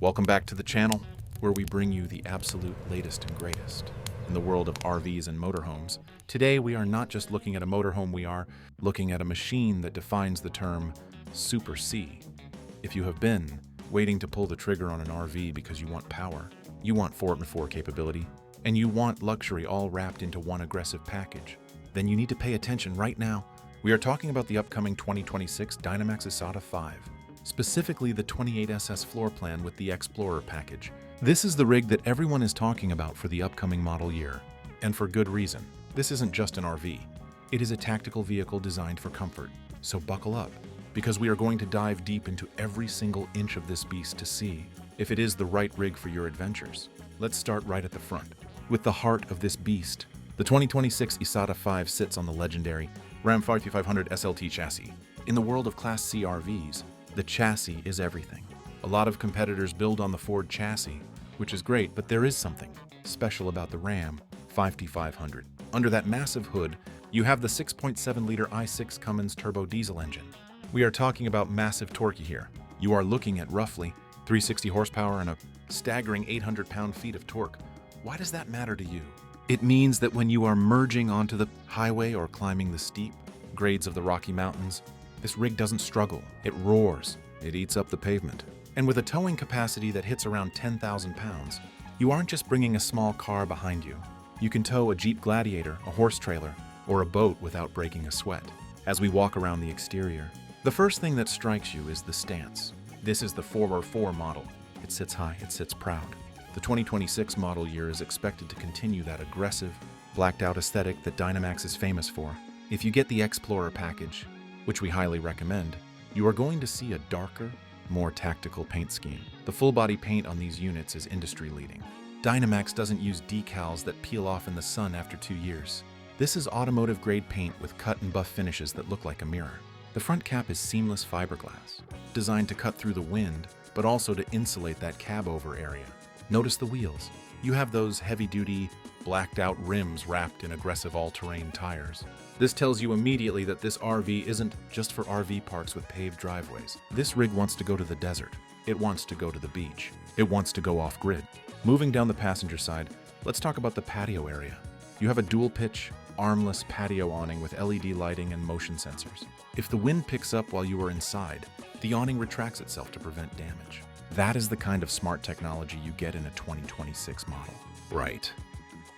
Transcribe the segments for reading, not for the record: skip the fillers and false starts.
Welcome back to the channel, where we bring you the absolute latest and greatest in the world of RVs and motorhomes. Today, we are not just looking at a motorhome, we are looking at a machine that defines the term Super C. If you have been waiting to pull the trigger on an RV because you want power, you want 4x4 capability, and you want luxury all wrapped into one aggressive package, then you need to pay attention right now. We are talking about the upcoming 2026 Dynamax Isata 5, specifically the 28SS floor plan with the Explorer package. This is the rig that everyone is talking about for the upcoming model year, and for good reason. This isn't just an RV. It is a tactical vehicle designed for comfort, so buckle up, because we are going to dive deep into every single inch of this beast to see if it is the right rig for your adventures. Let's start right at the front, with the heart of this beast. The 2026 Isata 5 sits on the legendary Ram 5500 SLT chassis. In the world of Class C RVs, the chassis is everything. A lot of competitors build on the Ford chassis, which is great, but there is something special about the Ram 5500. Under that massive hood, you have the 6.7-liter i6 Cummins turbo diesel engine. We are talking about massive torque here. You are looking at roughly 360 horsepower and a staggering 800 pound-feet of torque. Why does that matter to you? It means that when you are merging onto the highway or climbing the steep grades of the Rocky Mountains, this rig doesn't struggle. It roars. It eats up the pavement. And with a towing capacity that hits around 10,000 pounds, you aren't just bringing a small car behind you. You can tow a Jeep Gladiator, a horse trailer, or a boat without breaking a sweat. As we walk around the exterior, the first thing that strikes you is the stance. This is the 4x4 model. It sits high, it sits proud. The 2026 model year is expected to continue that aggressive, blacked-out aesthetic that Dynamax is famous for. If you get the Explorer package, which we highly recommend, you are going to see a darker, more tactical paint scheme. The full-body paint on these units is industry-leading. Dynamax doesn't use decals that peel off in the sun after 2 years. This is automotive-grade paint with cut and buff finishes that look like a mirror. The front cap is seamless fiberglass, designed to cut through the wind, but also to insulate that cab-over area. Notice the wheels. You have those heavy-duty, blacked-out rims wrapped in aggressive all-terrain tires. This tells you immediately that this RV isn't just for RV parks with paved driveways. This rig wants to go to the desert. It wants to go to the beach. It wants to go off-grid. Moving down the passenger side, let's talk about the patio area. You have a dual-pitch, armless patio awning with LED lighting and motion sensors. If the wind picks up while you are inside, the awning retracts itself to prevent damage. That is the kind of smart technology you get in a 2026 model. Right.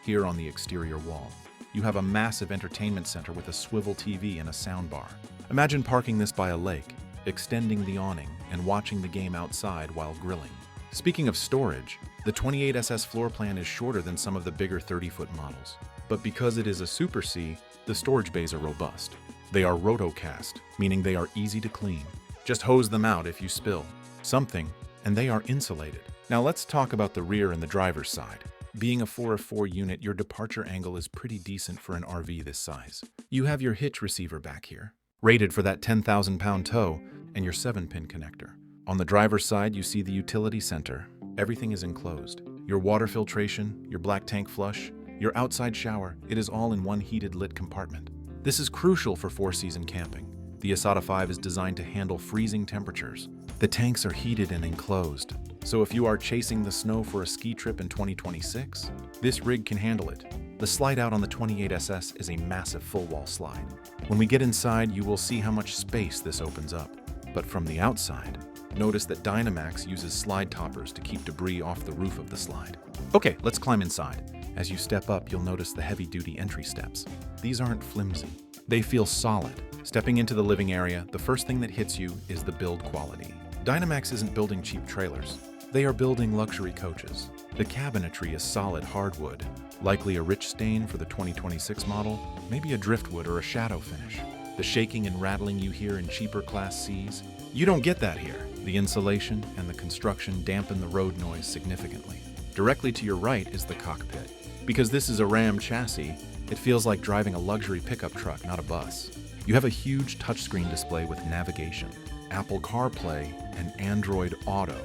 Here on the exterior wall, you have a massive entertainment center with a swivel TV and a soundbar. Imagine parking this by a lake, extending the awning, and watching the game outside while grilling. Speaking of storage, the 28SS floor plan is shorter than some of the bigger 30-foot models. But because it is a Super C, the storage bays are robust. They are rotocast, meaning they are easy to clean. Just hose them out if you spill something, and they are insulated. Now let's talk about the rear and the driver's side. Being a 4x4 unit, your departure angle is pretty decent for an RV this size. You have your hitch receiver back here, rated for that 10,000-pound tow, and your 7-pin connector. On the driver's side, you see the utility center. Everything is enclosed. Your water filtration, your black tank flush, your outside shower, it is all in one heated lit compartment. This is crucial for 4-season camping. The Isata 5 is designed to handle freezing temperatures. The tanks are heated and enclosed, so if you are chasing the snow for a ski trip in 2026, this rig can handle it. The slide out on the 28SS is a massive full-wall slide. When we get inside, you will see how much space this opens up. But from the outside, notice that Dynamax uses slide toppers to keep debris off the roof of the slide. Okay, let's climb inside. As you step up, you'll notice the heavy-duty entry steps. These aren't flimsy. They feel solid. Stepping into the living area, the first thing that hits you is the build quality. Dynamax isn't building cheap trailers. They are building luxury coaches. The cabinetry is solid hardwood, likely a rich stain for the 2026 model, maybe a driftwood or a shadow finish. The shaking and rattling you hear in cheaper Class Cs, you don't get that here. The insulation and the construction dampen the road noise significantly. Directly to your right is the cockpit. Because this is a Ram chassis, it feels like driving a luxury pickup truck, not a bus. You have a huge touchscreen display with navigation, Apple CarPlay, and Android Auto.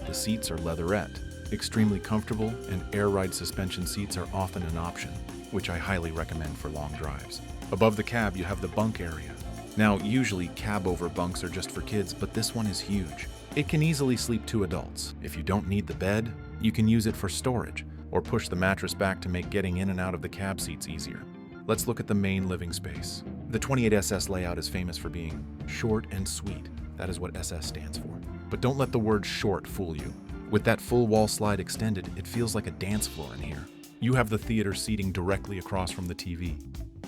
The seats are leatherette, extremely comfortable, and air ride suspension seats are often an option, which I highly recommend for long drives. Above the cab, you have the bunk area. Now, usually cab-over bunks are just for kids, but this one is huge. It can easily sleep 2 adults. If you don't need the bed, you can use it for storage, or push the mattress back to make getting in and out of the cab seats easier. Let's look at the main living space. The 28SS layout is famous for being short and sweet. That is what SS stands for. But don't let the word short fool you. With that full wall slide extended, it feels like a dance floor in here. You have the theater seating directly across from the TV.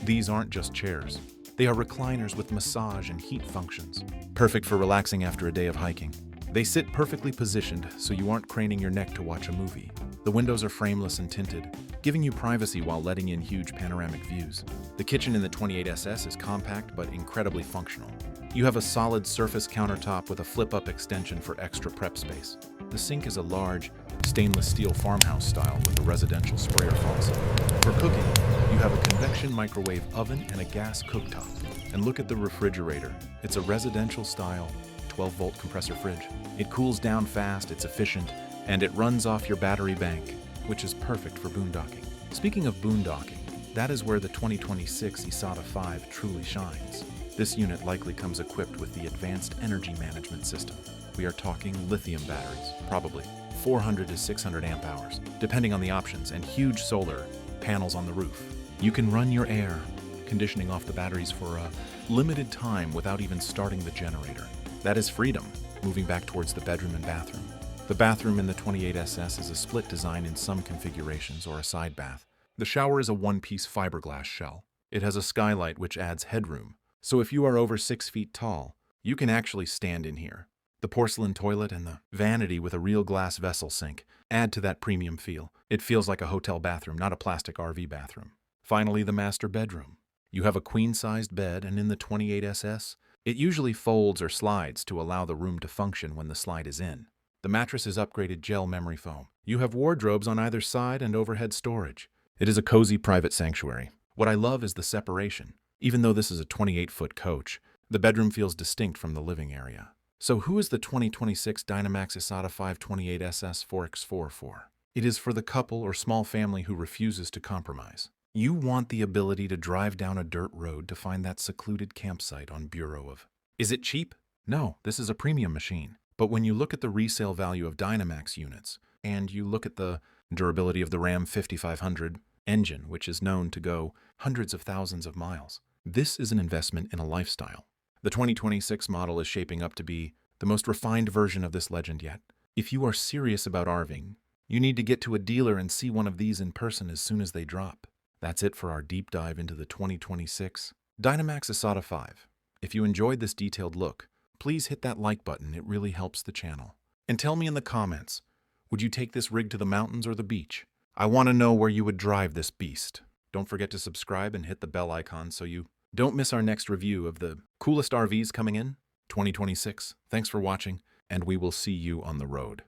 These aren't just chairs. They are recliners with massage and heat functions. Perfect for relaxing after a day of hiking. They sit perfectly positioned so you aren't craning your neck to watch a movie. The windows are frameless and tinted, giving you privacy while letting in huge panoramic views. The kitchen in the 28SS is compact but incredibly functional. You have a solid surface countertop with a flip-up extension for extra prep space. The sink is a large, stainless steel farmhouse style with a residential sprayer faucet. For cooking, you have a convection microwave oven and a gas cooktop. And look at the refrigerator. It's a residential style 12-volt compressor fridge. It cools down fast, it's efficient, and it runs off your battery bank, which is perfect for boondocking. Speaking of boondocking, that is where the 2026 Isata 5 truly shines. This unit likely comes equipped with the advanced energy management system. We are talking lithium batteries, probably 400 to 600 amp hours, depending on the options, and huge solar panels on the roof. You can run your air conditioning off the batteries for a limited time without even starting the generator. That is freedom, moving back towards the bedroom and bathroom. The bathroom in the 28SS is a split design in some configurations, or a side bath. The shower is a one-piece fiberglass shell. It has a skylight which adds headroom, so if you are over 6 feet tall, you can actually stand in here. The porcelain toilet and the vanity with a real glass vessel sink add to that premium feel. It feels like a hotel bathroom, not a plastic RV bathroom. Finally, the master bedroom. You have a queen-sized bed, and in the 28SS, it usually folds or slides to allow the room to function when the slide is in. The mattress is upgraded gel memory foam. You have wardrobes on either side and overhead storage. It is a cozy private sanctuary. What I love is the separation. Even though this is a 28-foot coach, the bedroom feels distinct from the living area. So who is the 2026 Dynamax Isata 528SS 4x4 for? It is for the couple or small family who refuses to compromise. You want the ability to drive down a dirt road to find that secluded campsite on Bureau of. Is it cheap? No, this is a premium machine. But when you look at the resale value of Dynamax units, and you look at the durability of the Ram 5500 engine, which is known to go hundreds of thousands of miles, this is an investment in a lifestyle. The 2026 model is shaping up to be the most refined version of this legend yet. If you are serious about RVing, you need to get to a dealer and see one of these in person as soon as they drop. That's it for our deep dive into the 2026 Dynamax Isata 5. If you enjoyed this detailed look, please hit that like button, it really helps the channel. And tell me in the comments, would you take this rig to the mountains or the beach? I want to know where you would drive this beast. Don't forget to subscribe and hit the bell icon so you don't miss our next review of the coolest RVs coming in 2026. Thanks for watching, and we will see you on the road.